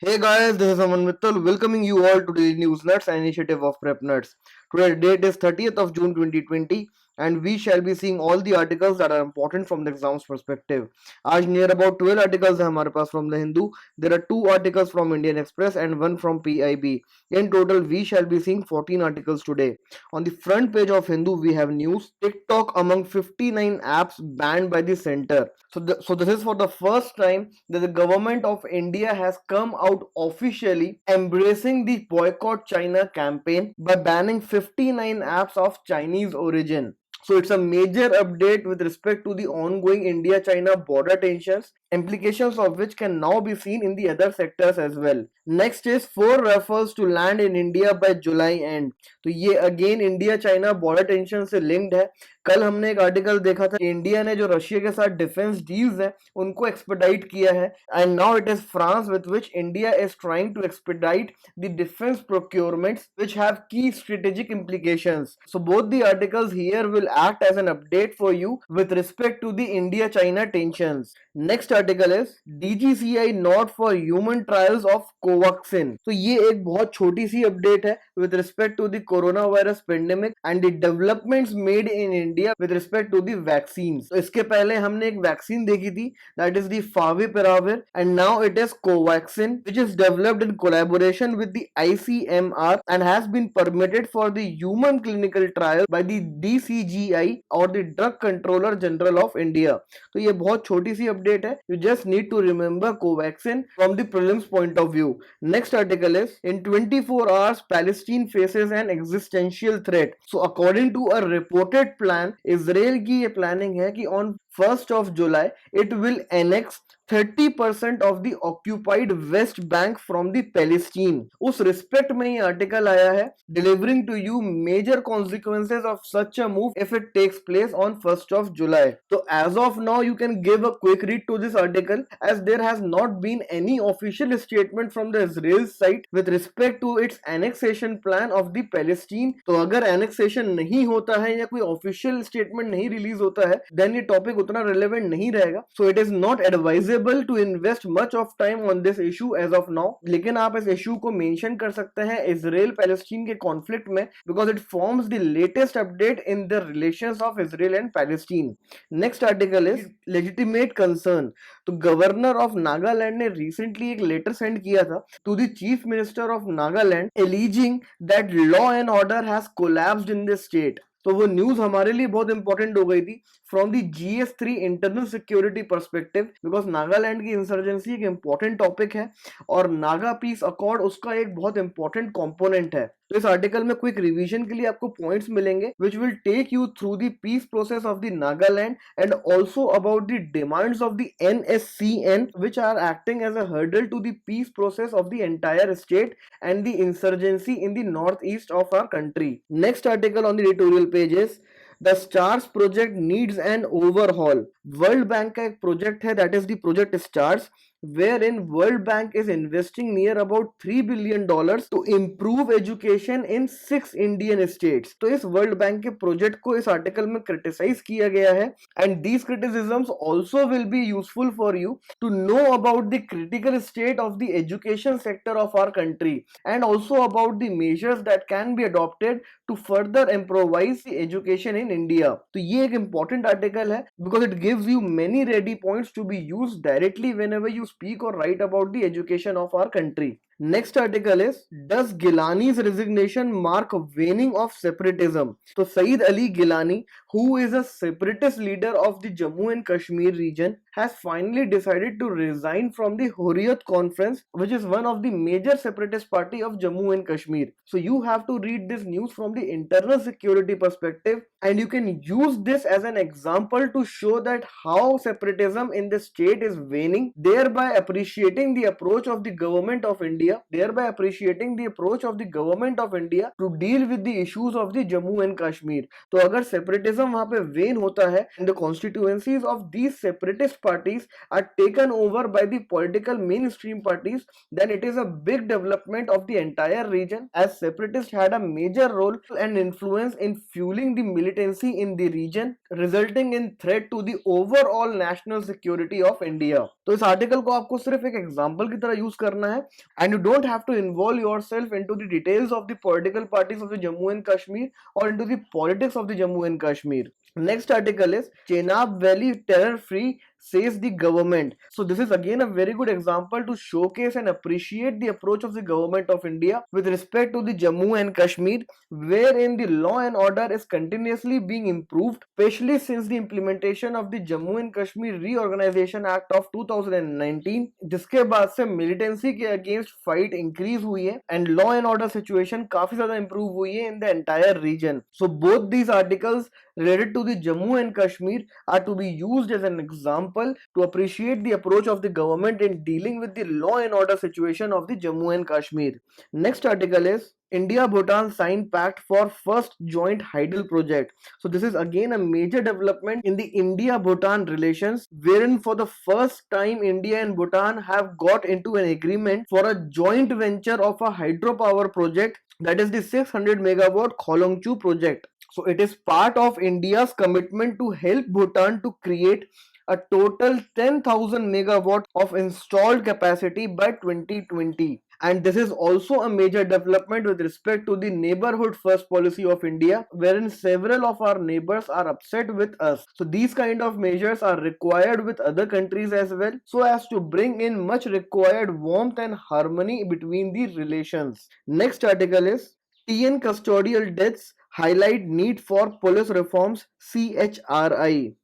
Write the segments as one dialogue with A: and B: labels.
A: Hey guys, this is Aman Mittal welcoming you all to the News Nuts, an initiative of Prep Nuts. Today date is 30th of June 2020 and we shall be seeing all the articles that are important from the exams perspective. आज near about 12 articles हैं हमारे पास from the Hindu. There are 2 articles from Indian Express and 1 from PIB. In total, we shall be seeing 14 articles today. On the front page of Hindu, we have news. TikTok among 59 apps banned by the center. So this is for the first time that the government of India has come out officially embracing the boycott China campaign by banning 59 apps of Chinese origin. So it's a major update with respect to the ongoing India-China border tensions, implications of which can now be seen in the other sectors as well. Next is 4 Rafales to land in India by July end. तो ये again India China border tension से linked है. कल हमने एक article देखा था India ने जो रशिया के साथ डिफेंस डील्स हैं उनको एक्सपेडाइट किया है and now it is France with which India is trying to expedite the defence procurements which have key strategic implications. So both the articles here will act as an update for you with respect to the India-China tensions. Next article is DGCI not for human trials of Covaxin. तो ये एक बहुत छोटी सी update है with respect to the coronavirus pandemic and the developments made in India with respect to the vaccines. तो इसके पहले हमने एक वैक्सीन देखी थी that is the Favipiravir and now it is Covaxin which is developed in collaboration with the ICMR and has been permitted for the human clinical trial by the DCGI or the Drug Controller General of India. तो ये बहुत छोटी सी update है. You just need to remember Covaxin from the prelims point of view. Next article is in 24 hours Palestine faces an existential threat. So according to a reported plan, Israel की ये planning है कि on 1st of July it will annex 30% of the occupied West Bank from the Palestine. उस respect में ये article आया है delivering to you major consequences of such a move if it takes place on 1st of July. So as of now you can give a quick read to this article as there has not been any official statement from the Israel side with respect to its annexation plan of the Palestine. तो अगर annexation नहीं होता है या कोई official statement नहीं release होता है then ये टॉपिक उतना relevant नहीं रहेगा. So it is not advisable to invest much of time on this issue as of now. लेकिन आप इस issue को mention कर सकते हैं इसराइल पैलेस्टीन के conflict में because it forms the latest update in the relations of Israel and Palestine. Next article is legitimate concern. तो गवर्नर ऑफ नागालैंड ने रिसेंटली एक लेटर सेंड किया था to the chief minister of Nagaland alleging that law and order has collapsed in the state. तो वो news हमारे लिए बहुत इंपॉर्टेंट हो गई थी from the GS3 internal security perspective because Nagaland की इंसर्जेंसी एक इंपॉर्टेंट टॉपिक है और नागा पीस अकॉर्ड उसका एक बहुत इंपॉर्टेंट कंपोनेंट है. तो इस आर्टिकल में क्विक रिवीजन के लिए आपको पॉइंट्स मिलेंगे which will take you through the peace process of the Nagaland and also about the demands of the NSCN which are acting as a hurdle to the peace process of the entire state and the insurgency in the northeast of our country. Next article on the editorial page is The STARS project needs an overhaul. World Bank का एक project है that is the project STARS wherein World Bank is investing near about $3 billion to improve education in 6 Indian states. तो इस World Bank के project को इस article में criticize किया गया है and these criticisms also will be useful for you to know about the critical state of the education sector of our country and also about the measures that can be adopted to further improvise the education in India. तो ये एक important article है because it gives you many ready points to be used directly whenever you speak or write about the education of our country. Next article is Does Gilani's resignation mark waning of separatism? So Saeed Ali Gilani, who is a separatist leader of the Jammu and Kashmir region, has finally decided to resign from the Hurriyat Conference, which is one of the major separatist party of Jammu and Kashmir. So you have to read this news from the internal security perspective and you can use this as an example to show that how separatism in the state is waning, thereby appreciating the approach of the government of India India, thereby appreciating the approach of the government of India to deal with the issues of the Jammu and Kashmir. तो अगर separatism वहाँ पे wane होता है and the constituencies of these separatist parties are taken over by the political mainstream parties, then it is a big development of the entire region, as separatists had a major role and influence in fueling the militancy in the region, resulting in threat to the overall national security of India. तो इस article को आपको सिर्फ एक example की तरह use करना है and you don't have to involve yourself into the details of the political parties of the Jammu and Kashmir or into the politics of the Jammu and Kashmir. Next article is Chenab Valley terror free, says the government. So this is again a very good example to showcase and appreciate the approach of the government of India with respect to the Jammu and Kashmir, wherein the law and order is continuously being improved, especially since the implementation of the Jammu and Kashmir Reorganization Act of 2019, जिसके बाद से militancy के against fight increase हुई है and law and order situation काफी ज़्यादा improve हुई है in the entire region. So both these articles related to the Jammu and Kashmir are to be used as an example to appreciate the approach of the government in dealing with the law and order situation of the Jammu and Kashmir. Next article is India-Bhutan sign pact for first joint hydel project. So this is again a major development in the India-Bhutan relations, wherein for the first time India and Bhutan have got into an agreement for a joint venture of a hydropower project, that is the 600 megawatt Kholongchu project. So it is part of India's commitment to help Bhutan to create a total 10,000 megawatt of installed capacity by 2020. And this is also a major development with respect to the neighborhood first policy of India, wherein several of our neighbors are upset with us. So these kind of measures are required with other countries as well, so as to bring in much required warmth and harmony between the relations. Next article is TN custodial deaths highlight need for police reforms, CHRI.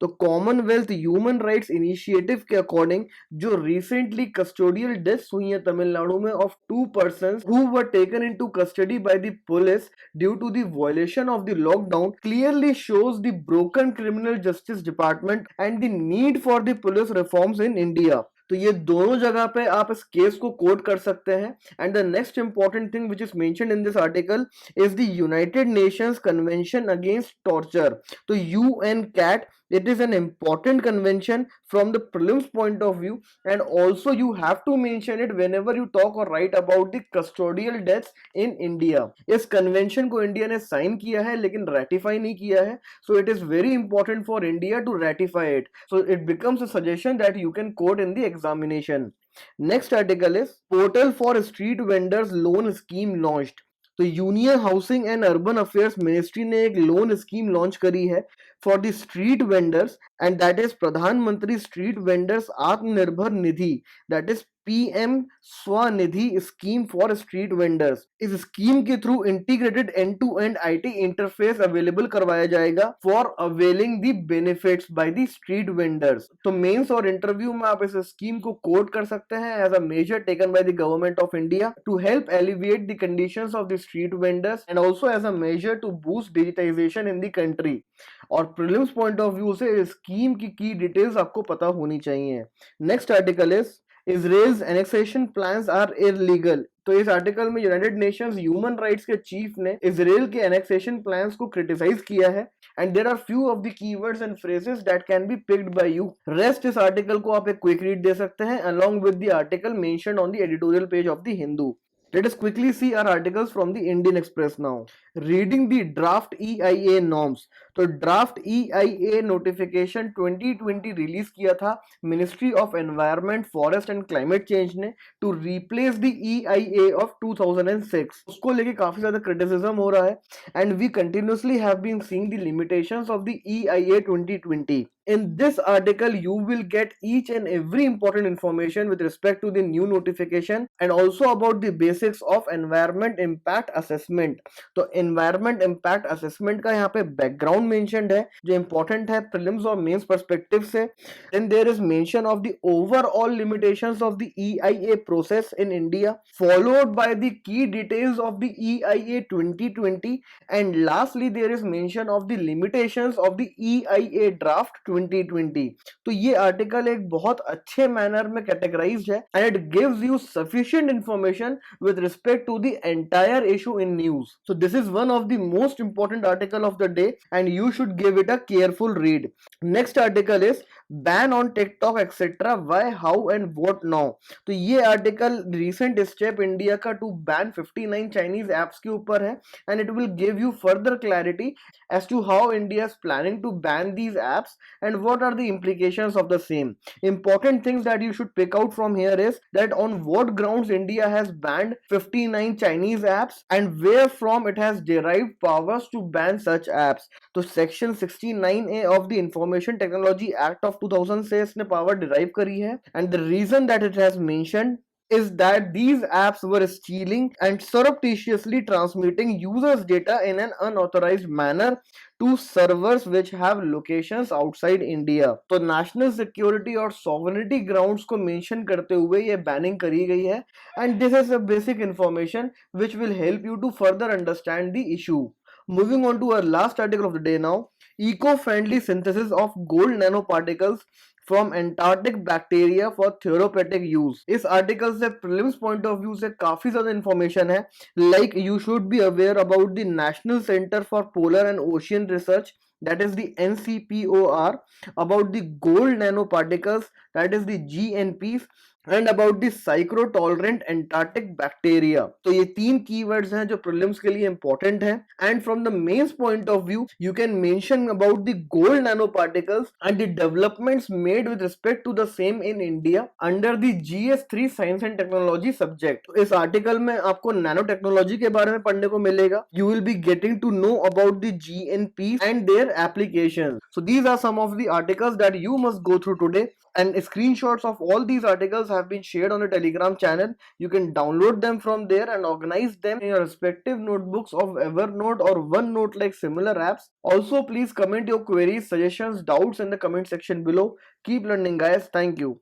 A: तो Commonwealth human rights initiative के according जो recently custodial deaths हुई हैं तमिलनाडु में of 2 persons who were taken into custody by the police due to the violation of the lockdown clearly shows the broken criminal justice department and the need for the police reforms in India. तो ये दोनों जगह पे आप इस case को quote कर सकते हैं. And the next important thing which is mentioned in this article is the United Nations convention against torture. तो UN CAT, it is an important convention from the prelims point of view, and also you have to mention it whenever you talk or write about the custodial deaths in India. इस convention को India ने sign किया है लेकिन ratify नहीं किया है, so it is very important for India to ratify it. So it becomes a suggestion that you can quote in the examination. Next article is portal for street vendors loan scheme launched. तो union housing and urban affairs ministry ने एक loan scheme launch करी है for the street vendors, and that is Pradhan Mantri street vendors Atmanirbhar Nidhi, that is PM SVANidhi scheme for street vendors. इस स्कीम के through integrated end to end IT interface available करवाया जाएगा for availing the benefits by the street vendors. तो mains और interview में आप इस स्कीम को कोट कर सकते हैं as a measure taken by the government of India to help alleviate the conditions of the street vendors and also as a measure to boost digitisation in the country. और prelims point of view से scheme की details आपको पता होनी चाहिए. Next article is Israel's annexation plans are illegal. तो इस आर्टिकल में यूनाइटेड नेशंस ह्यूमन राइट्स के चीफ ने इजराइल के एनेक्सेशन प्लान्स को क्रिटिसाइज किया है, and there are few of the keywords and phrases that can be picked by you. Rest इस आर्टिकल को आप एक क्विक रीड दे सकते हैं along with the article mentioned on the editorial page of the Hindu. Let us quickly see our articles from the Indian Express now. Reading the draft EIA norms. तो draft EIA notification 2020 release किया था ministry of environment forest and climate change ने to replace the EIA of 2006. उसको लेके काफी ज्यादा criticism हो रहा है, and we continuously have been seeing the limitations of the EIA 2020. In this article, you will get each and every important information with respect to the new notification and also about the basics of environment impact assessment. तो environment impact assessment का यहाँ पे background down mentioned है जो important है prelims और mains perspective से. Then there is mention of the overall limitations of the EIA process in India, followed by the key details of the EIA 2020, and lastly there is mention of the limitations of the EIA draft 2020. तो ये article एक बहुत अच्छे manner में categorised है and it gives you sufficient information with respect to the entire issue in news. So this is one of the most important article of the day and you should give it a careful read. Next article is ban on TikTok etc. Why, how and what now. तो ये article recent step India का to ban 59 Chinese apps के ऊपर है and it will give you further clarity as to how India is planning to ban these apps and what are the implications of the same. Important things that you should pick out from here is that on what grounds India has banned 59 Chinese apps and where from it has derived powers to ban such apps. तो section 69A of the Information Technology Act of 2000 से इसने power derive करी है and the reason that it has mentioned is that these apps were stealing and surreptitiously transmitting users' data in an unauthorized manner to servers which have locations outside India. तो national security और sovereignty grounds को mention करते हुए ये banning करी गई है and this is a basic information which will help you to further understand the issue. Moving on to our last article of the day now, eco-friendly synthesis of gold nanoparticles from Antarctic bacteria for therapeutic use. इस article से prelims point of view से काफी ज्यादा information है. Like you should be aware about the National Center for Polar and Ocean Research, that is the NCPOR, about the gold nanoparticles, that is the GNPs, and about the psychro-tolerant Antarctic bacteria. तो ये तीन keywords हैं जो prelims के लिए important हैं. And from the mains point of view, you can mention about the gold nanoparticles and the developments made with respect to the same in India under the GS3 Science and Technology subject. तो इस article में आपको nanotechnology के बारे में पढ़ने को मिलेगा. You will be getting to know about the GNPs and their applications. So these are some of the articles that you must go through today. And screenshots of all these articles have been shared on the Telegram channel. You can download them from there and organize them in your respective notebooks of Evernote or OneNote like similar apps. Also, please comment your queries, suggestions, doubts in the comment section below. Keep learning, guys. Thank you.